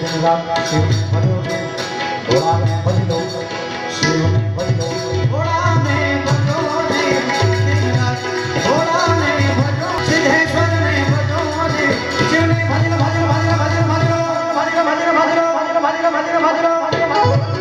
दिन रात शिव भजो भोला ने भज लो शिव ने भज लो भोला ने भजो दिन रात भोला ने भजो सिद्धेश्वर ने भजो शिव ने भज लो भज लो भज लो भज लो भज लो भज लो भज लो भज लो भज लो भज लो भज लो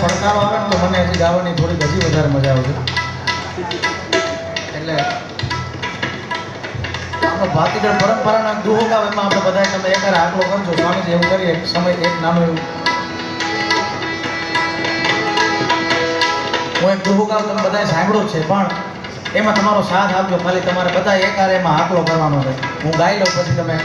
પડકારો આવે ને તો મને હજી ગાવાની થોડી હજી વધારે મજા આવે એટલે આપણો ભાતીગળ પરંપરાના દુહો ગાવ એમાં આપણે બધા તમે એકવાર આકલો કરજો સ્વામીજી એવું કરીએ સમય એક નાનું એવું હું એક દુહો ગાવ તમે બધાએ સાંભળ્યું છે પણ એમાં તમારો સાથ આપજો ખાલી તમારે બધા એકાર એમાં આકલો કરવાનો છે હું ગાઈ લઉં પછી તમે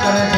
કરે